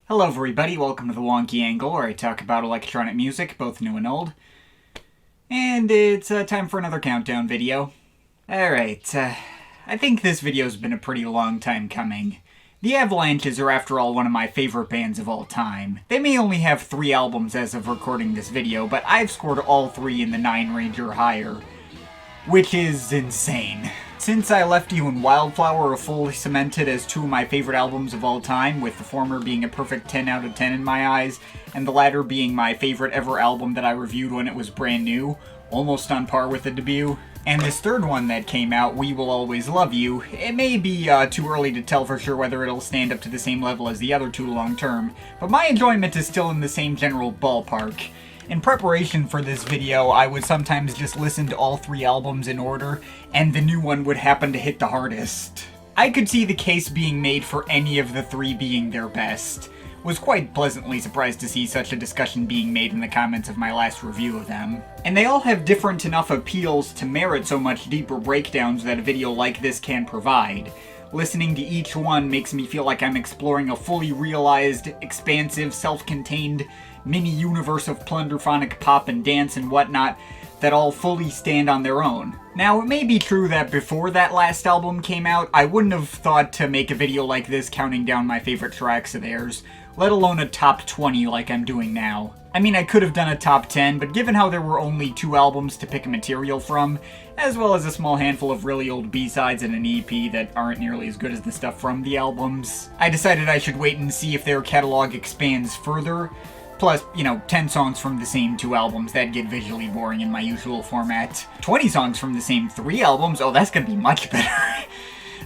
Hello everybody, welcome to the Wonky Angle, where I talk about electronic music, both new and old. And it's time for another countdown video. Alright, I think this video's been a pretty long time coming. The Avalanches are, after all, one of my favorite bands of all time. They may only have 3 albums as of recording this video, but I've scored all 3 in the 9 range or higher, which is insane. Since I Left You and Wildflower are fully cemented as 2 of my favorite albums of all time, with the former being a perfect 10 out of 10 in my eyes, and the latter being my favorite ever album that I reviewed when it was brand new, almost on par with the debut. And this third one that came out, We Will Always Love You, it may be too early to tell for sure whether it'll stand up to the same level as the other 2 long term, but my enjoyment is still in the same general ballpark. In preparation for this video, I would sometimes just listen to all 3 albums in order, and the new one would happen to hit the hardest. I could see the case being made for any of the 3 being their best. Was quite pleasantly surprised to see such a discussion being made in the comments of my last review of them. And they all have different enough appeals to merit so much deeper breakdowns that a video like this can provide. Listening to each one makes me feel like I'm exploring a fully realized, expansive, self-contained mini-universe of plunderphonic pop and dance and whatnot that all fully stand on their own. Now, it may be true that before that last album came out, I wouldn't have thought to make a video like this counting down my favorite tracks of theirs, let alone a top 20 like I'm doing now. I mean, I could have done a top 10, but given how there were only 2 albums to pick material from, as well as a small handful of really old B-sides and an EP that aren't nearly as good as the stuff from the albums, I decided I should wait and see if their catalog expands further. Plus, 10 songs from the same 2 albums, that'd get visually boring in my usual format. 20 songs from the same 3 albums? Oh, that's gonna be much better.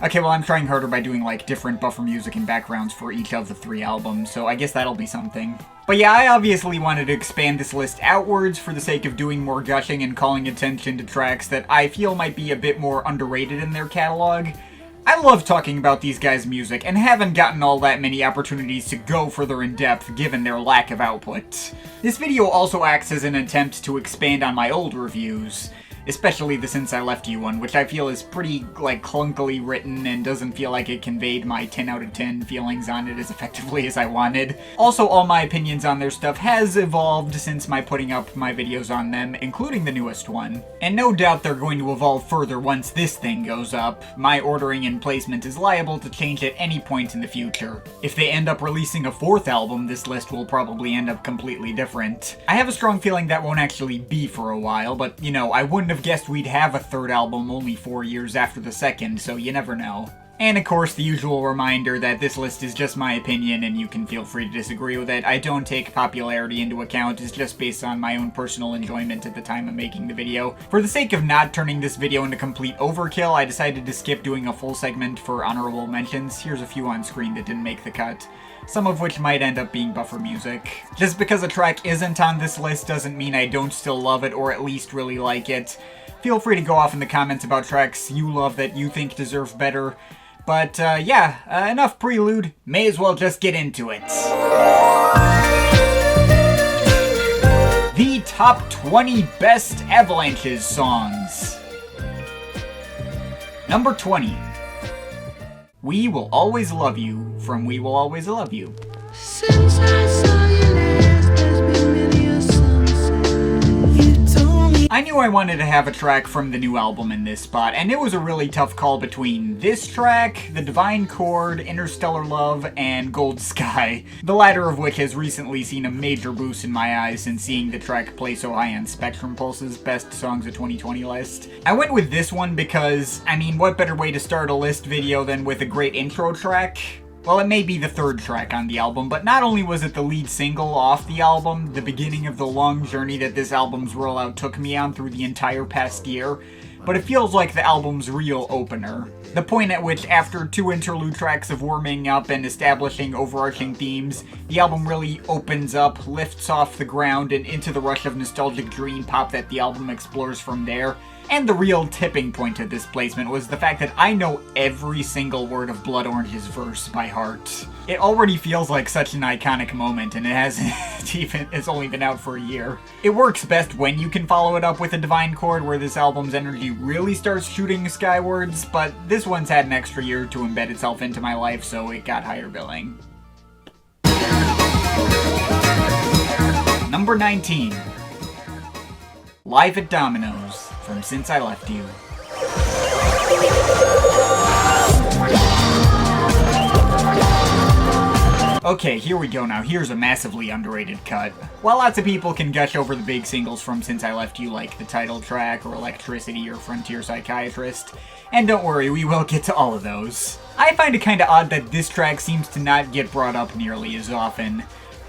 Okay, well, I'm trying harder by doing, different buffer music and backgrounds for each of the 3 albums, so I guess that'll be something. But yeah, I obviously wanted to expand this list outwards for the sake of doing more gushing and calling attention to tracks that I feel might be a bit more underrated in their catalog. I love talking about these guys' music, and haven't gotten all that many opportunities to go further in depth given their lack of output. This video also acts as an attempt to expand on my old reviews, especially the Since I Left You one, which I feel is pretty, clunkily written and doesn't feel like it conveyed my 10 out of 10 feelings on it as effectively as I wanted. Also, all my opinions on their stuff has evolved since my putting up my videos on them, including the newest one. And no doubt they're going to evolve further once this thing goes up. My ordering and placement is liable to change at any point in the future. If they end up releasing a 4th album, this list will probably end up completely different. I have a strong feeling that won't actually be for a while, but, I wouldn't have guessed we'd have a 3rd album only 4 years after the 2nd, so you never know. And of course, the usual reminder that this list is just my opinion and you can feel free to disagree with it. I don't take popularity into account, it's just based on my own personal enjoyment at the time of making the video. For the sake of not turning this video into complete overkill, I decided to skip doing a full segment for honorable mentions. Here's a few on screen that didn't make the cut, some of which might end up being buffer music. Just because a track isn't on this list doesn't mean I don't still love it or at least really like it. Feel free to go off in the comments about tracks you love that you think deserve better. But enough prelude, may as well just get into it. The top 20 best Avalanches songs. Number 20. We Will Always Love You from We Will Always Love You. Since I saw you last, there's been many a sunset. You told me I knew I wanted to have a track from the new album in this spot, and it was a really tough call between this track, The Divine Chord, Interstellar Love, and Gold Sky, the latter of which has recently seen a major boost in my eyes since seeing the track play so high on Spectrum Pulse's Best Songs of 2020 list. I went with this one because, what better way to start a list video than with a great intro track? Well, it may be the 3rd track on the album, but not only was it the lead single off the album, the beginning of the long journey that this album's rollout took me on through the entire past year, but it feels like the album's real opener. The point at which, after 2 interlude tracks of warming up and establishing overarching themes, the album really opens up, lifts off the ground, and into the rush of nostalgic dream pop that the album explores from there. And the real tipping point of this placement was the fact that I know every single word of Blood Orange's verse by heart. It already feels like such an iconic moment, and it's only been out for a year. It works best when you can follow it up with a Divine Chord, where this album's energy really starts shooting skywards, but this one's had an extra year to embed itself into my life, so it got higher billing. Number 19. Live at Domino's from Since I Left You. Okay, here we go now. Here's a massively underrated cut. While lots of people can gush over the big singles from Since I Left You like the title track or Electricity or Frontier Psychiatrist, and don't worry, we will get to all of those. I find it kinda odd that this track seems to not get brought up nearly as often,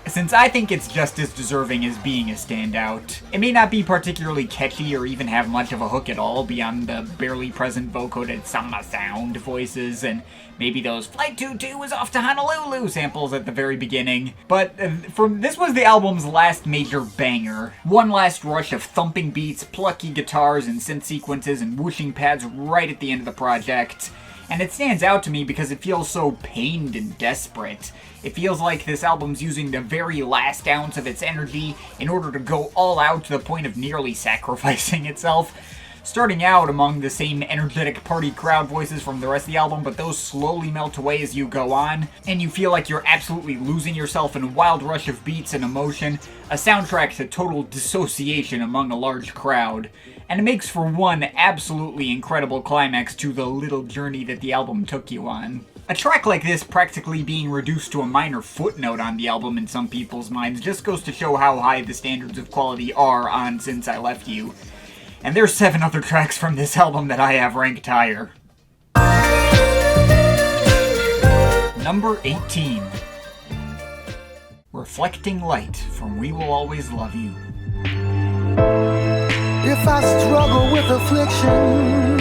since I think it's just as deserving as being a standout. It may not be particularly catchy or even have much of a hook at all beyond the barely present vocoded summer sound voices and maybe those Flight 22 is off to Honolulu samples at the very beginning. But this was the album's last major banger. One last rush of thumping beats, plucky guitars and synth sequences and whooshing pads right at the end of the project. And it stands out to me because it feels so pained and desperate. It feels like this album's using the very last ounce of its energy in order to go all out to the point of nearly sacrificing itself. Starting out among the same energetic party crowd voices from the rest of the album, but those slowly melt away as you go on, and you feel like you're absolutely losing yourself in a wild rush of beats and emotion, a soundtrack to total dissociation among a large crowd. And it makes for one absolutely incredible climax to the little journey that the album took you on. A track like this practically being reduced to a minor footnote on the album in some people's minds just goes to show how high the standards of quality are on Since I Left You. And there's 7 other tracks from this album that I have ranked higher. Number 18. Reflecting Light from We Will Always Love You. If I struggle with affliction,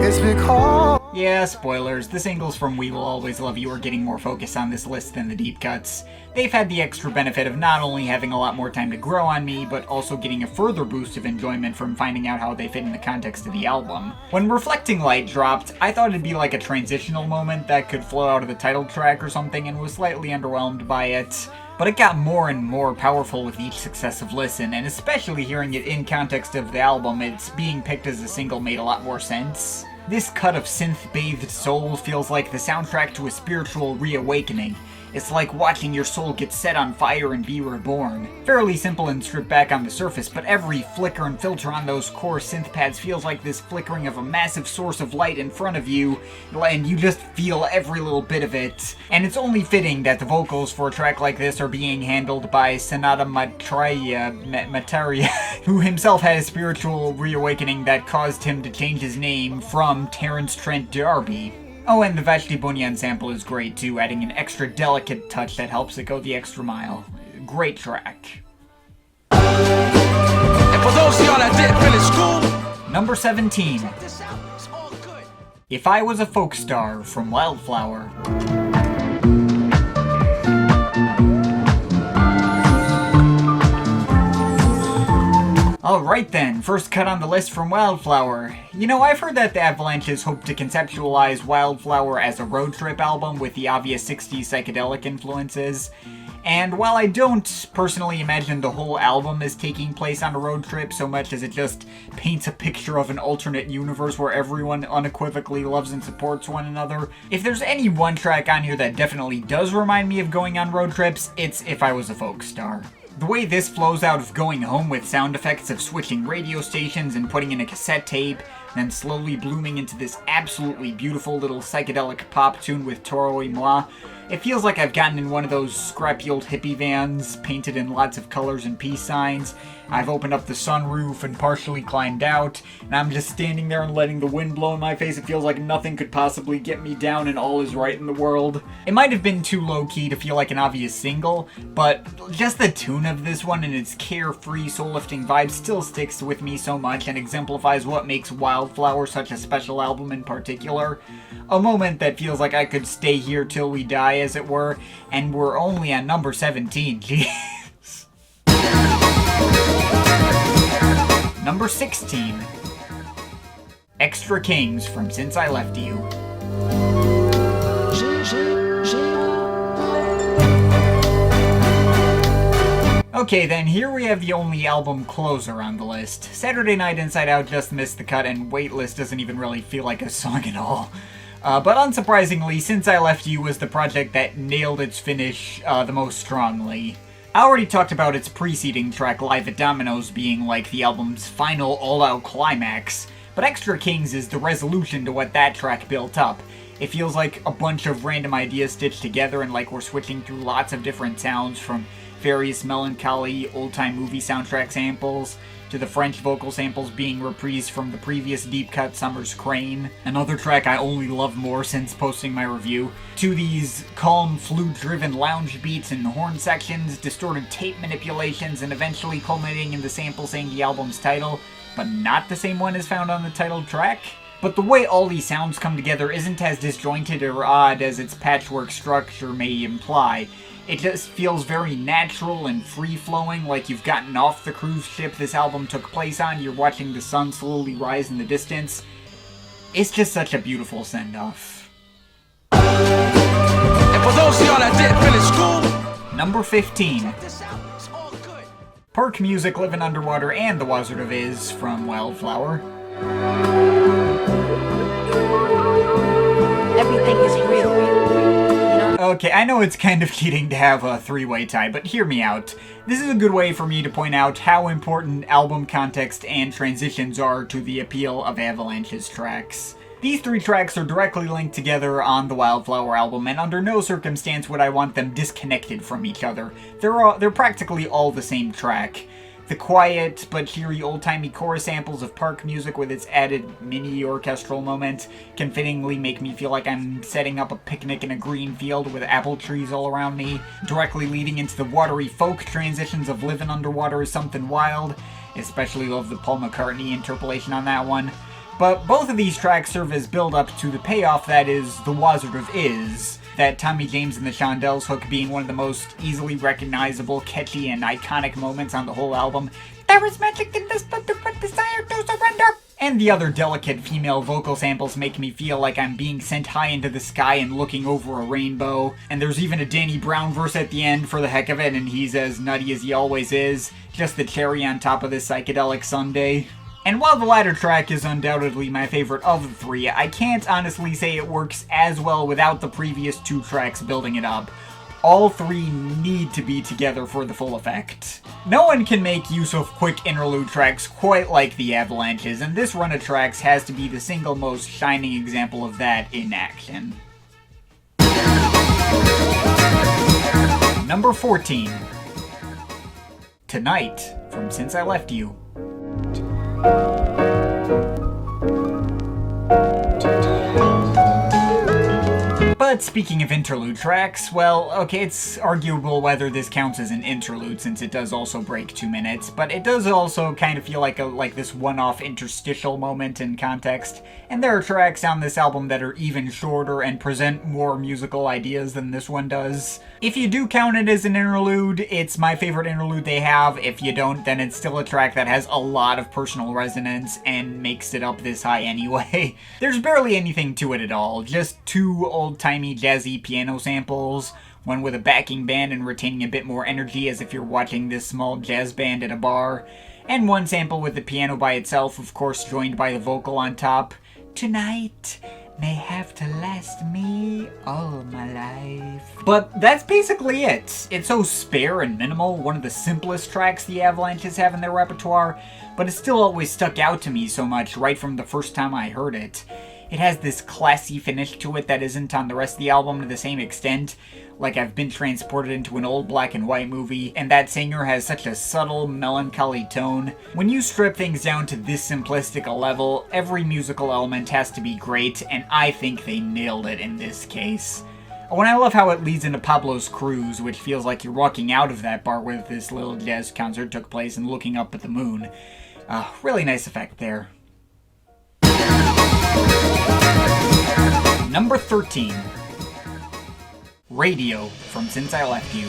it's because... Yeah, spoilers, the singles from We Will Always Love You are getting more focus on this list than the deep cuts. They've had the extra benefit of not only having a lot more time to grow on me, but also getting a further boost of enjoyment from finding out how they fit in the context of the album. When Reflecting Light dropped, I thought it'd be like a transitional moment that could flow out of the title track or something, and was slightly underwhelmed by it. But it got more and more powerful with each successive listen, and especially hearing it in context of the album, its being picked as a single made a lot more sense. This cut of synth-bathed soul feels like the soundtrack to a spiritual reawakening. It's like watching your soul get set on fire and be reborn. Fairly simple and stripped back on the surface, but every flicker and filter on those core synth pads feels like this flickering of a massive source of light in front of you, and you just feel every little bit of it. And it's only fitting that the vocals for a track like this are being handled by Sanada Matarya, who himself had a spiritual reawakening that caused him to change his name from Terence Trent D'Arby. Oh, and the Vashti Bunyan sample is great too, adding an extra delicate touch that helps it go the extra mile. Great track. And for those of y'all that didn't finish school, Number 17. check this out, it's all good. If I Was a Folk Star from Wildflower. Alright then, first cut on the list from Wildflower. You know, I've heard that the Avalanches hope to conceptualize Wildflower as a road trip album with the obvious 60s psychedelic influences. And while I don't personally imagine the whole album as taking place on a road trip so much as it just paints a picture of an alternate universe where everyone unequivocally loves and supports one another, if there's any one track on here that definitely does remind me of going on road trips, it's If I Was a Folk Star. The way this flows out of going home with sound effects of switching radio stations and putting in a cassette tape, then slowly blooming into this absolutely beautiful little psychedelic pop tune with Toro y Moi, it feels like I've gotten in one of those scrappy old hippie vans, painted in lots of colors and peace signs. I've opened up the sunroof and partially climbed out, and I'm just standing there and letting the wind blow in my face. It feels like nothing could possibly get me down and all is right in the world. It might have been too low-key to feel like an obvious single, but just the tune of this one and its carefree, soul-lifting vibe still sticks with me so much and exemplifies what makes Wildflower such a special album in particular. A moment that feels like I could stay here till we die, as it were, and we're only on number 17, jeez. Number 16. Extra Kings from Since I Left You. Okay then, here we have the only album closer on the list. Saturday Night Inside Out just missed the cut, and Weightless doesn't even really feel like a song at all. But unsurprisingly, Since I Left You was the project that nailed its finish the most strongly. I already talked about its preceding track, Live at Domino's, being like the album's final all-out climax, but Extra Kings is the resolution to what that track built up. It feels like a bunch of random ideas stitched together and like we're switching through lots of different sounds, from various melancholy old-time movie soundtrack samples to the French vocal samples being reprised from the previous deep cut Summer's Crane, another track I only love more since posting my review, to these calm flute-driven lounge beats and horn sections, distorted tape manipulations, and eventually culminating in the sample saying the album's title, but not the same one as found on the titled track. But the way all these sounds come together isn't as disjointed or odd as its patchwork structure may imply. It just feels very natural and free-flowing, like you've gotten off the cruise ship this album took place on, you're watching the sun slowly rise in the distance. It's just such a beautiful send-off. And for those of y'all that didn't finish school, Number 15. check this out. It's all good. Park Music, Livin' Underwater, and the WOZARD of Is from Wildflower. Everything is real. You know? Okay, I know it's kind of cheating to have a three-way tie, but hear me out. This is a good way for me to point out how important album context and transitions are to the appeal of Avalanches tracks. These three tracks are directly linked together on the Wildflower album, and under no circumstance would I want them disconnected from each other. They're practically all the same track. The quiet but cheery old-timey chorus samples of Park Music with its added mini-orchestral moment can fittingly make me feel like I'm setting up a picnic in a green field with apple trees all around me, directly leading into the watery folk transitions of Livin' Underwater is Something Wild. Especially love the Paul McCartney interpolation on that one. But both of these tracks serve as build-up to the payoff that is the WOZARD of Is, that Tommy James and the Shondells hook being one of the most easily recognizable, catchy, and iconic moments on the whole album. There is magic in this, but desire to surrender! And the other delicate female vocal samples make me feel like I'm being sent high into the sky and looking over a rainbow. And there's even a Danny Brown verse at the end for the heck of it, and he's as nutty as he always is. Just the cherry on top of this psychedelic sundae. And while the latter track is undoubtedly my favorite of the three, I can't honestly say it works as well without the previous two tracks building it up. All three need to be together for the full effect. No one can make use of quick interlude tracks quite like the Avalanches, and this run of tracks has to be the single most shining example of that in action. Number 14. Tonight, from Since I Left You. But speaking of interlude tracks, well, okay, it's arguable whether this counts as an interlude since it does also break 2 minutes, but it does also kind of feel like this one-off interstitial moment in context, and there are tracks on this album that are even shorter and present more musical ideas than this one does. If you do count it as an interlude, it's my favorite interlude they have. If you don't, then it's still a track that has a lot of personal resonance and makes it up this high anyway. There's barely anything to it at all, just two old-timey jazzy piano samples, one with a backing band and retaining a bit more energy as if you're watching this small jazz band at a bar, and one sample with the piano by itself, of course joined by the vocal on top. Tonight may have to last me all my life. But that's basically it. It's so spare and minimal, one of the simplest tracks the Avalanches have in their repertoire, but it still always stuck out to me so much right from the first time I heard it. It has this classy finish to it that isn't on the rest of the album to the same extent, like I've been transported into an old black and white movie, and that singer has such a subtle, melancholy tone. When you strip things down to this simplistic a level, every musical element has to be great, and I think they nailed it in this case. Oh, and I love how it leads into Pablo's Cruise, which feels like you're walking out of that bar where this little jazz concert took place and looking up at the moon. Really nice effect there. Number 13. Radio, from Since I Left You.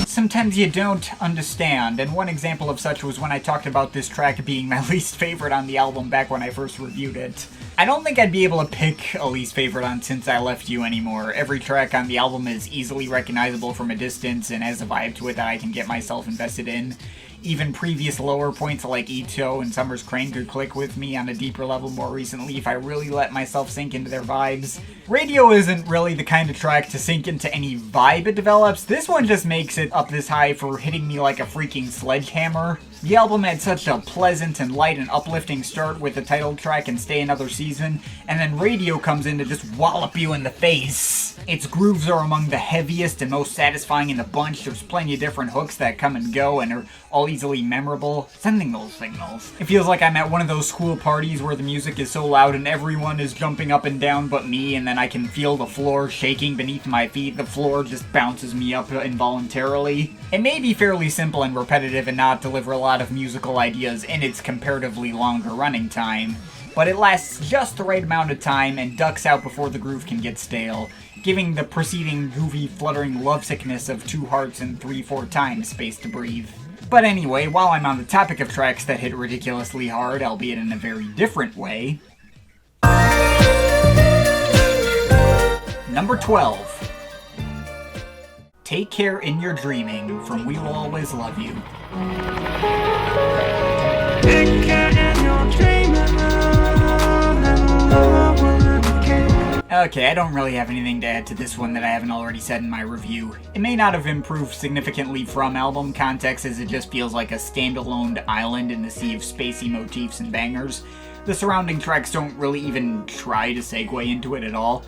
Sometimes you don't understand, and one example of such was when I talked about this track being my least favorite on the album back when I first reviewed it. I don't think I'd be able to pick a least favorite on Since I Left You anymore. Every track on the album is easily recognizable from a distance and has a vibe to it that I can get myself invested in. even previous lower points like Ito and Summer's Crane could click with me on a deeper level more recently if I really let myself sink into their vibes. Radio isn't really the kind of track to sink into any vibe it develops. This one just makes it up this high for hitting me like a freaking sledgehammer. The album had such a pleasant and light and uplifting start with the title track and Stay Another Season, and then Radio comes in to just wallop you in the face. Its grooves are among the heaviest and most satisfying in the bunch. There's plenty of different hooks that come and go and are all easily memorable. Sending those signals. It feels like I'm at one of those school parties where the music is so loud and everyone is jumping up and down but me, and then I can feel the floor shaking beneath my feet. The floor just bounces me up involuntarily. It may be fairly simple and repetitive and not deliver a lot of musical ideas in its comparatively longer running time, but it lasts just the right amount of time and ducks out before the groove can get stale, giving the preceding goofy fluttering lovesickness of 2 hearts and 3/4 times space to breathe. But anyway, while I'm on the topic of tracks that hit ridiculously hard, albeit in a very different way, number 12. Take Care in Your Dreaming from We Will Always Love You. Take care in your dreaming, and love will begin. Okay, I don't really have anything to add to this one that I haven't already said in my review. It may not have improved significantly from album context, as it just feels like a standalone island in the sea of spacey motifs and bangers. The surrounding tracks don't really even try to segue into it at all,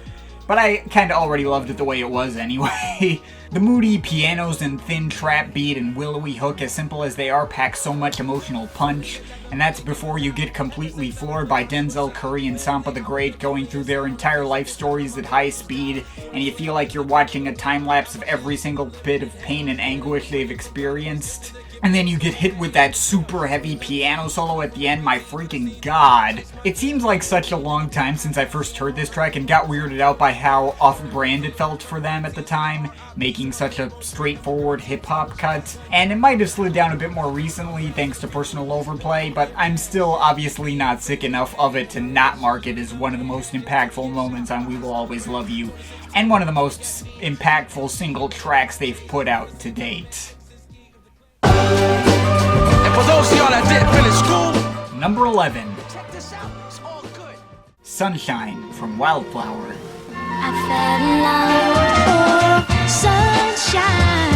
but I kinda already loved it the way it was anyway. The moody pianos and thin trap beat and willowy hook, as simple as they are, pack so much emotional punch, and that's before you get completely floored by Denzel Curry and Sampa the Great going through their entire life stories at high speed, and you feel like you're watching a time-lapse of every single bit of pain and anguish they've experienced. And then you get hit with that super heavy piano solo at the end, my freaking god. It seems like such a long time since I first heard this track and got weirded out by how off-brand it felt for them at the time, making such a straightforward hip-hop cut. And it might have slid down a bit more recently thanks to personal overplay, but I'm still obviously not sick enough of it to not mark it as one of the most impactful moments on We Will Always Love You, and one of the most impactful single tracks they've put out to date. And for those of y'all that didn't finish school, Number 11. check this out. It's all good. Sunshine from Wildflower. I fell in love with sunshine.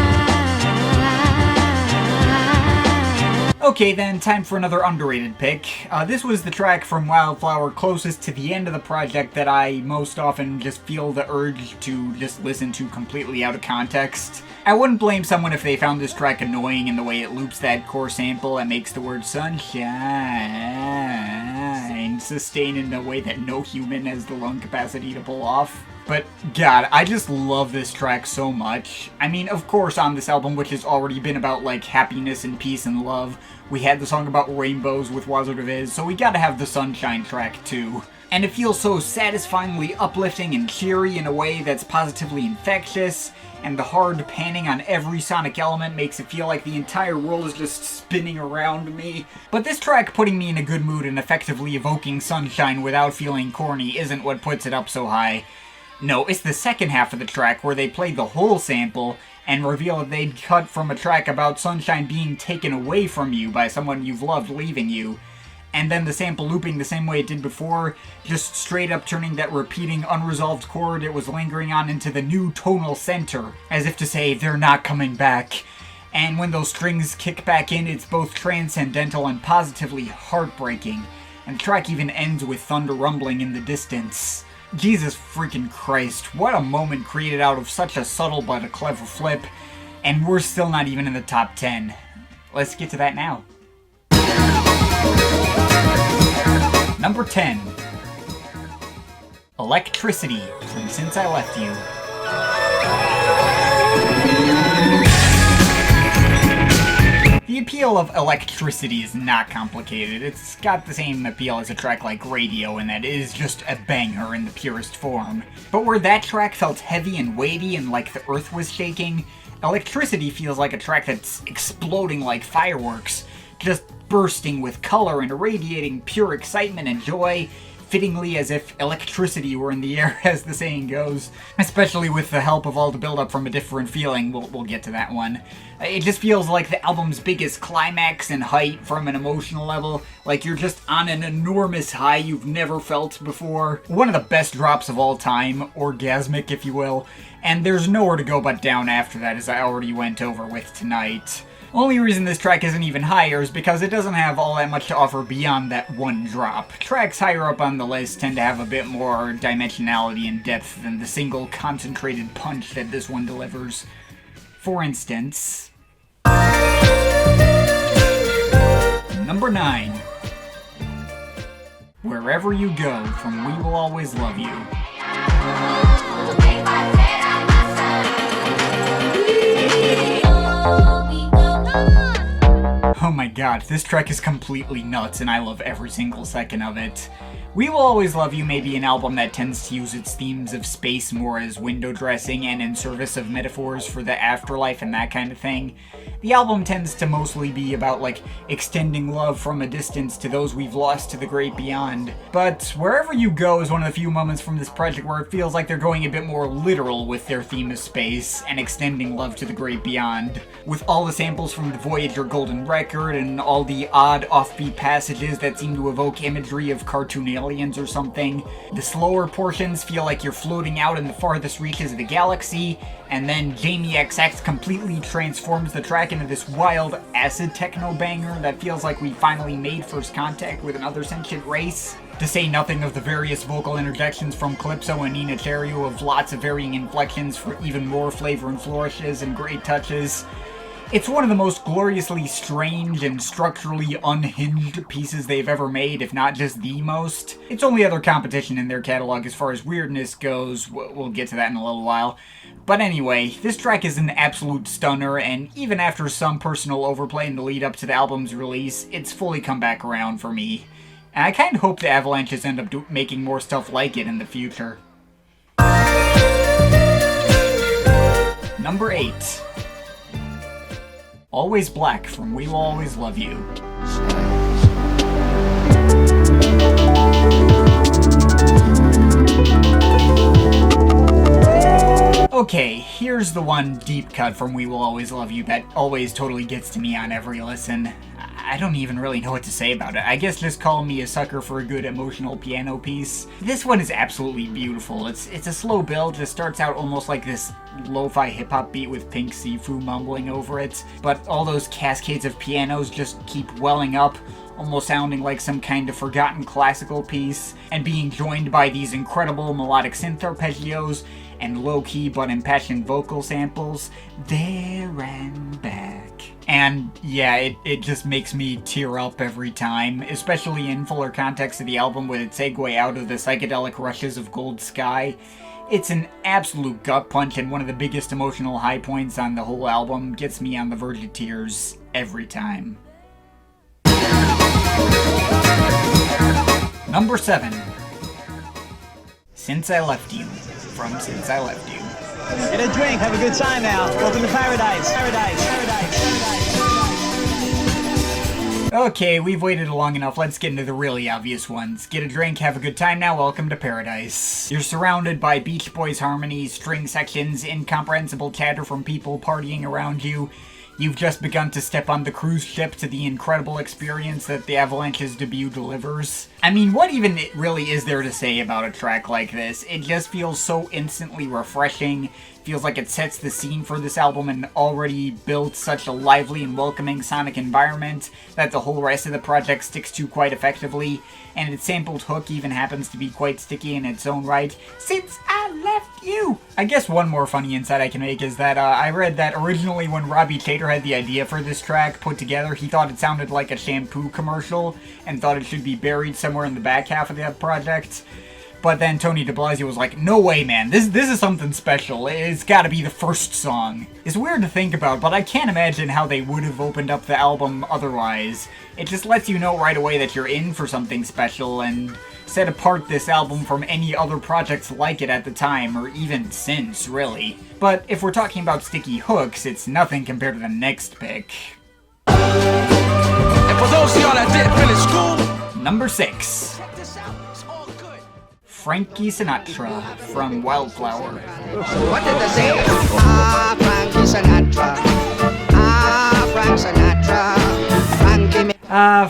Okay then, time for another underrated pick. This was the track from Wildflower closest to the end of the project that I most often just feel the urge to just listen to completely out of context. I wouldn't blame someone if they found this track annoying in the way it loops that core sample and makes the word sunshine sustain in a way that no human has the lung capacity to pull off. But god, I just love this track so much. I mean, of course on this album, which has already been about like happiness and peace and love, we had the song about rainbows with WOZARD, so we gotta have the Sunshine track too. And it feels so satisfyingly uplifting and cheery in a way that's positively infectious, and the hard panning on every sonic element makes it feel like the entire world is just spinning around me. But this track putting me in a good mood and effectively evoking sunshine without feeling corny isn't what puts it up so high. No, it's the second half of the track where they played the whole sample and reveal that they'd cut from a track about sunshine being taken away from you by someone you've loved leaving you, and then the sample looping the same way it did before, just straight up turning that repeating unresolved chord it was lingering on into the new tonal center, as if to say, they're not coming back. And when those strings kick back in, it's both transcendental and positively heartbreaking, and the track even ends with thunder rumbling in the distance. Jesus freaking Christ, what a moment created out of such a subtle but a clever flip, and we're still not even in the top 10. Let's get to that now. Number 10. Electricity from Since I Left You. The appeal of Electricity is not complicated. It's got the same appeal as a track like Radio, and that it is just a banger in the purest form. But where that track felt heavy and weighty and like the earth was shaking, Electricity feels like a track that's exploding like fireworks, just bursting with color and irradiating pure excitement and joy, fittingly as if electricity were in the air, as the saying goes. Especially with the help of all the build-up from A Different Feeling, we'll get to that one. It just feels like the album's biggest climax and height from an emotional level, like you're just on an enormous high you've never felt before. One of the best drops of all time, orgasmic if you will, and there's nowhere to go but down after that, as I already went over with tonight. Only reason this track isn't even higher is because it doesn't have all that much to offer beyond that one drop. Tracks higher up on the list tend to have a bit more dimensionality and depth than the single concentrated punch that this one delivers. For instance... Number 9. Wherever You Go from We Will Always Love You. Oh my god, this track is completely nuts and I love every single second of it. We Will Always Love You may be an album that tends to use its themes of space more as window dressing and in service of metaphors for the afterlife and that kind of thing. The album tends to mostly be about, like, extending love from a distance to those we've lost to the great beyond. But Wherever You Go is one of the few moments from this project where it feels like they're going a bit more literal with their theme of space and extending love to the great beyond. With all the samples from the Voyager Golden Record and all the odd offbeat passages that seem to evoke imagery of cartoon aliens or something, the slower portions feel like you're floating out in the farthest reaches of the galaxy, and then Jamie XX completely transforms the track into this wild acid techno banger that feels like we finally made first contact with another sentient race. To say nothing of the various vocal interjections from Calypso and Nina Cherry of lots of varying inflections for even more flavor and flourishes and great touches. It's one of the most gloriously strange and structurally unhinged pieces they've ever made, if not just the most. It's only other competition in their catalog as far as weirdness goes. We'll get to that in a little while. But anyway, this track is an absolute stunner, and even after some personal overplay in the lead up to the album's release, it's fully come back around for me. And I kind of hope the Avalanches end up making more stuff like it in the future. Number 8. Always Black from We Will Always Love You. Okay, here's the one deep cut from We Will Always Love You that always totally gets to me on every listen. I don't even really know what to say about it. I guess just call me a sucker for a good emotional piano piece. This one is absolutely beautiful. It's a slow build, just starts out almost like this lo-fi hip-hop beat with Pink Sifu mumbling over it, but all those cascades of pianos just keep welling up, almost sounding like some kind of forgotten classical piece, and being joined by these incredible melodic synth arpeggios and low-key but impassioned vocal samples. There and back. And yeah, it just makes me tear up every time, especially in fuller context of the album with its segue out of the psychedelic rushes of Gold Sky. It's an absolute gut punch and one of the biggest emotional high points on the whole album. Gets me on the verge of tears every time. Number 7. Since I Left You from Since I Left You. Get a drink, have a good time now. Welcome to paradise. Paradise, paradise, paradise. Okay, we've waited long enough. Let's get into the really obvious ones. Get a drink, have a good time now, welcome to paradise. You're surrounded by Beach Boys harmonies, string sections, incomprehensible chatter from people partying around you. You've just begun to step on the cruise ship to the incredible experience that the Avalanches debut delivers. I mean, what even really is there to say about a track like this? It just feels so instantly refreshing. Feels like it sets the scene for this album and already built such a lively and welcoming sonic environment that the whole rest of the project sticks to quite effectively, and its sampled hook even happens to be quite sticky in its own right. Since I left you! I guess one more funny insight I can make is that I read that originally when Robbie Chater had the idea for this track put together, he thought it sounded like a shampoo commercial and thought it should be buried somewhere in the back half of the project. But then Tony de Blasio was like, no way, man, this is something special. It's gotta be the first song. It's weird to think about, but I can't imagine how they would have opened up the album otherwise. It just lets you know right away that you're in for something special and set apart this album from any other projects like it at the time, or even since, really. But if we're talking about sticky hooks, it's nothing compared to the next pick. And for those of y'all that didn't finish school, Number 6. check this out. It's all good. Frankie Sinatra from Wildflower. What did they say? Ah, Frankie Sinatra. Ah, Frank Sinatra. Frankie.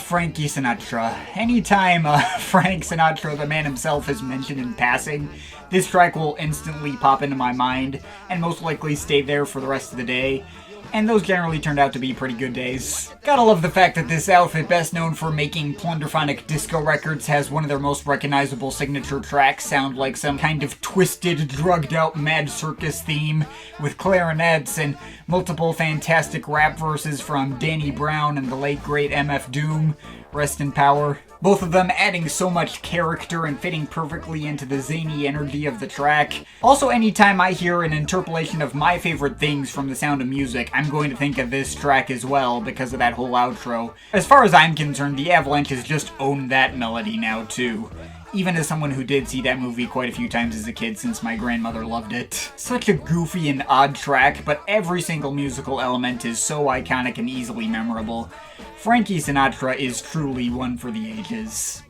Frankie Sinatra. Anytime Frank Sinatra, the man himself, is mentioned in passing, this track will instantly pop into my mind, and most likely stay there for the rest of the day. And those generally turned out to be pretty good days. Gotta love the fact that this outfit, best known for making plunderphonic disco records, has one of their most recognizable signature tracks sound like some kind of twisted, drugged-out Mad Circus theme, with clarinets and multiple fantastic rap verses from Danny Brown and the late great MF Doom, rest in power. Both of them adding so much character and fitting perfectly into the zany energy of the track. Also, anytime I hear an interpolation of my favorite things from The Sound of Music, I'm going to think of this track as well because of that whole outro. As far as I'm concerned, the Avalanches just own that melody now too. Even as someone who did see that movie quite a few times as a kid since my grandmother loved it. Such a goofy and odd track, but every single musical element is so iconic and easily memorable. Frankie Sinatra is truly one for the ages.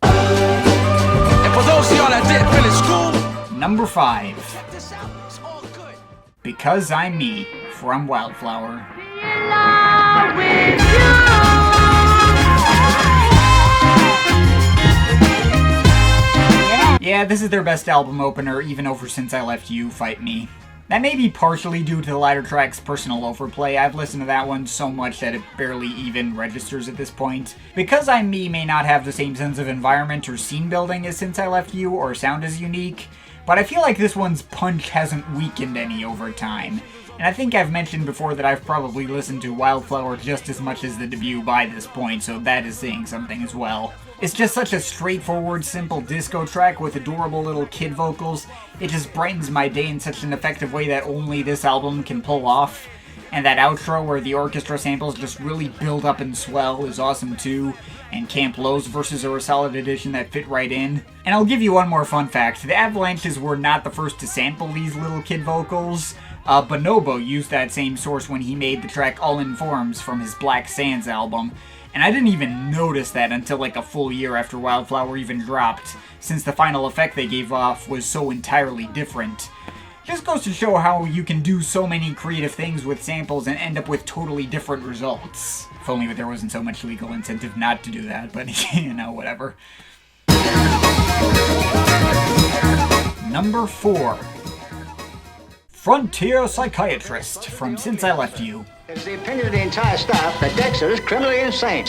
And for those of y'all that didn't finish school, Number 5. check this out. It's all good. Because I'm Me from Wildflower. Yeah, this is their best album opener, even over Since I Left You, Fight Me. That may be partially due to the latter track's personal overplay. I've listened to that one so much that it barely even registers at this point. Because I'm Me may not have the same sense of environment or scene building as Since I Left You, or sound as unique, but I feel like this one's punch hasn't weakened any over time. And I think I've mentioned before that I've probably listened to Wildflower just as much as the debut by this point, so that is saying something as well. It's just such a straightforward, simple disco track with adorable little kid vocals. It just brightens my day in such an effective way that only this album can pull off. And that outro where the orchestra samples just really build up and swell is awesome too. And Camp Lo's verses are a solid addition that fit right in. And I'll give you one more fun fact. The Avalanches were not the first to sample these little kid vocals. Bonobo used that same source when he made the track All In Forms from his Black Sands album. And I didn't even notice that until like a full year after Wildflower even dropped, since the final effect they gave off was so entirely different. Just goes to show how you can do so many creative things with samples and end up with totally different results. If only there wasn't so much legal incentive not to do that, but you know, whatever. Number 4. Frontier Psychiatrist from Since I Left You. It's the opinion of the entire staff that Dexter is criminally insane.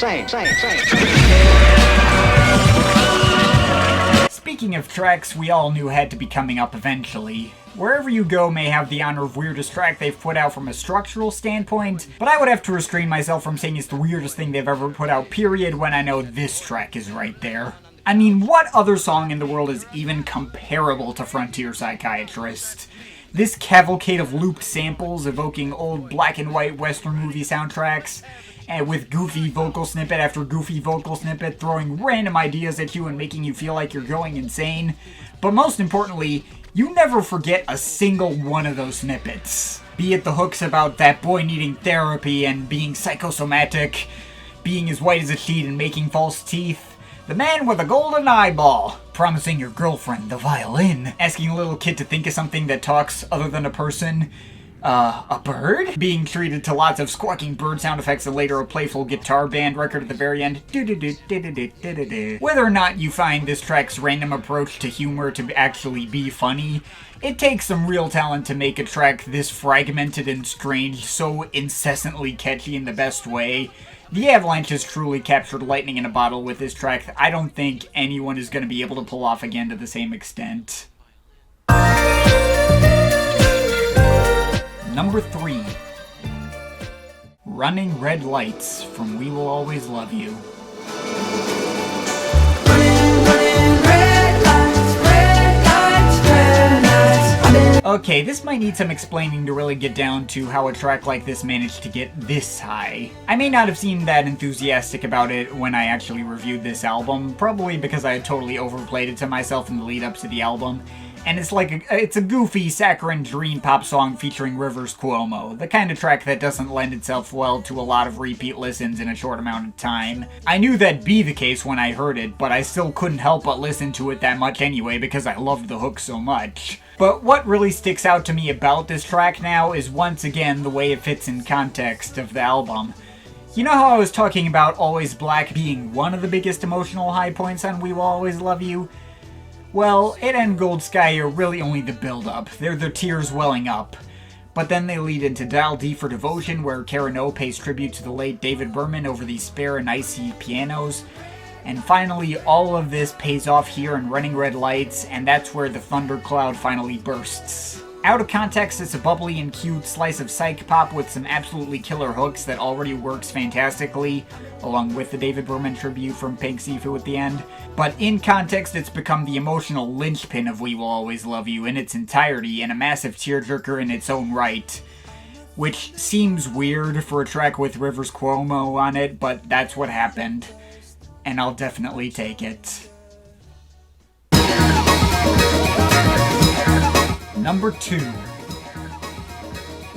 Speaking of tracks we all knew had to be coming up eventually, Wherever You Go may have the honor of weirdest track they've put out from a structural standpoint, but I would have to restrain myself from saying it's the weirdest thing they've ever put out, period, when I know this track is right there. I mean, what other song in the world is even comparable to Frontier Psychiatrist? This cavalcade of looped samples evoking old black and white Western movie soundtracks, and with goofy vocal snippet after goofy vocal snippet throwing random ideas at you and making you feel like you're going insane. But most importantly, you never forget a single one of those snippets. Be it the hooks about that boy needing therapy and being psychosomatic, being as white as a sheet and making false teeth, the man with a golden eyeball, promising your girlfriend the violin, asking a little kid to think of something that talks other than a person, a bird? Being treated to lots of squawking bird sound effects and later a playful guitar band record at the very end. Whether or not you find this track's random approach to humor to actually be funny, it takes some real talent to make a track this fragmented and strange so incessantly catchy in the best way. The Avalanches truly captured lightning in a bottle with this track that I don't think anyone is going to be able to pull off again to the same extent. Number 3. Running Red Lights from We Will Always Love You. Okay, this might need some explaining to really get down to how a track like this managed to get this high. I may not have seemed that enthusiastic about it when I actually reviewed this album, probably because I had totally overplayed it to myself in the lead up to the album, And it's a goofy, saccharine dream pop song featuring Rivers Cuomo, the kind of track that doesn't lend itself well to a lot of repeat listens in a short amount of time. I knew that'd be the case when I heard it, but I still couldn't help but listen to it that much anyway because I loved the hook so much. But what really sticks out to me about this track now is once again the way it fits in context of the album. You know how I was talking about Always Black being one of the biggest emotional high points on We Will Always Love You? Well, it and Gold Sky are really only the build-up. They're the tears welling up. But then they lead into Dial D for Devotion, where Karen O pays tribute to the late David Berman over these spare and icy pianos. And finally, all of this pays off here in Running Red Lights, and that's where the thundercloud finally bursts. Out of context, it's a bubbly and cute slice of psych pop with some absolutely killer hooks that already works fantastically, along with the David Berman tribute from Pink Sifu at the end. But in context, it's become the emotional linchpin of We Will Always Love You in its entirety, and a massive tearjerker in its own right. Which seems weird for a track with Rivers Cuomo on it, but that's what happened. And I'll definitely take it. Number 2.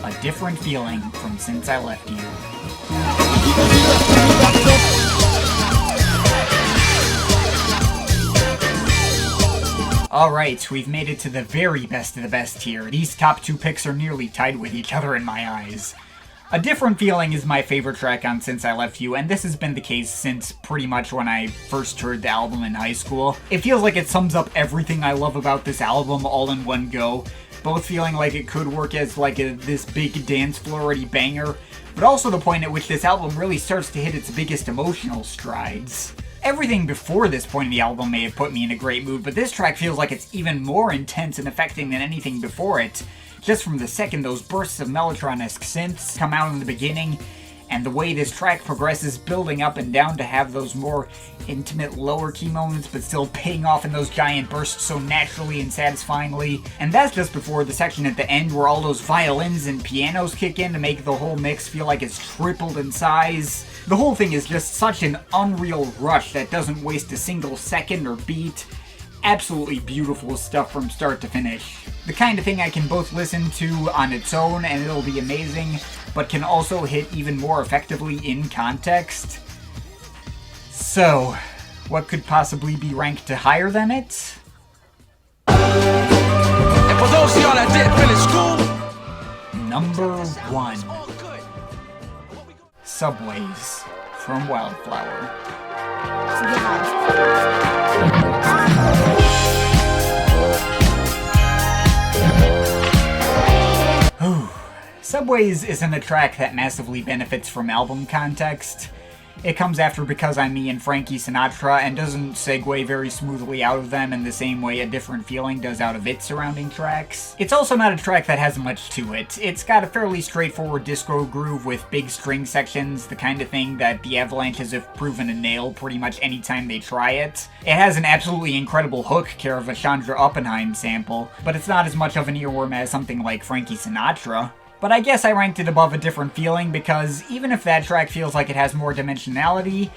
A Different Feeling from Since I Left You. Alright, we've made it to the very best of the best here. These top 2 picks are nearly tied with each other in my eyes. A Different Feeling is my favorite track on Since I Left You, and this has been the case since pretty much when I first heard the album in high school. It feels like it sums up everything I love about this album all in one go, both feeling like it could work as this big dance floor-ready banger, but also the point at which this album really starts to hit its biggest emotional strides. Everything before this point in the album may have put me in a great mood, but this track feels like it's even more intense and affecting than anything before it. Just from the second those bursts of Mellotron-esque synths come out in the beginning, and the way this track progresses building up and down to have those more intimate lower key moments but still paying off in those giant bursts so naturally and satisfyingly. And that's just before the section at the end where all those violins and pianos kick in to make the whole mix feel like it's tripled in size. The whole thing is just such an unreal rush that doesn't waste a single second or beat. Absolutely beautiful stuff from start to finish. The kind of thing I can both listen to on its own and it'll be amazing, but can also hit even more effectively in context. So, what could possibly be ranked higher than it? And for those of y'all that didn't finish school, Number 1. Subways from Wildflower. Subways isn't a track that massively benefits from album context. It comes after Because I'm Me and Frankie Sinatra and doesn't segue very smoothly out of them in the same way A Different Feeling does out of its surrounding tracks. It's also not a track that has much to it. It's got a fairly straightforward disco groove with big string sections, the kind of thing that the Avalanches have proven to nail pretty much anytime they try it. It has an absolutely incredible hook, care of a Chandra Oppenheim sample, but it's not as much of an earworm as something like Frankie Sinatra. But I guess I ranked it above A Different Feeling because even if that track feels like it has more dimensionality,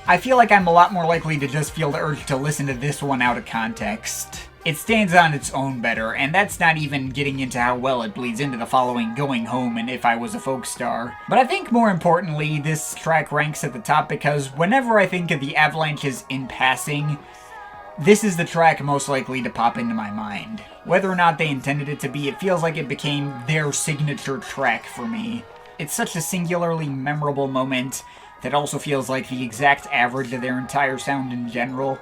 I feel like I'm a lot more likely to just feel the urge to listen to this one out of context. It stands on its own better, and that's not even getting into how well it bleeds into the following Going Home and If I Was a Folk Star. But I think more importantly, this track ranks at the top because whenever I think of the Avalanches in passing, this is the track most likely to pop into my mind. Whether or not they intended it to be, it feels like it became their signature track for me. It's such a singularly memorable moment that also feels like the exact average of their entire sound in general.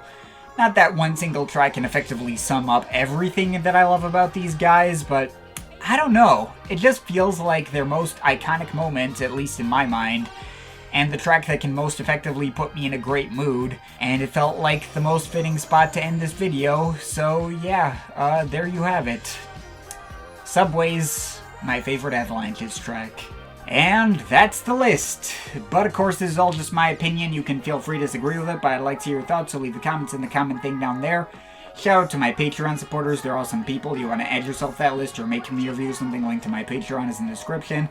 Not that one single track can effectively sum up everything that I love about these guys, but I don't know. It just feels like their most iconic moment, at least in my mind, and the track that can most effectively put me in a great mood, and it felt like the most fitting spot to end this video, so yeah, there you have it. Subways, my favorite Avalanches track. And that's the list. But of course, this is all just my opinion. You can feel free to disagree with it, but I'd like to hear your thoughts, so leave the comments in the comment thing down there. Shout out to my Patreon supporters, they're awesome people. You want to add yourself to that list or make me review something, link to my Patreon is in the description.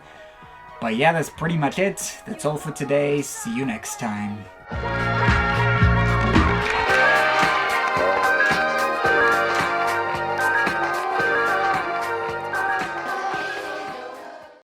But yeah, that's pretty much it. That's all for today. See you next time.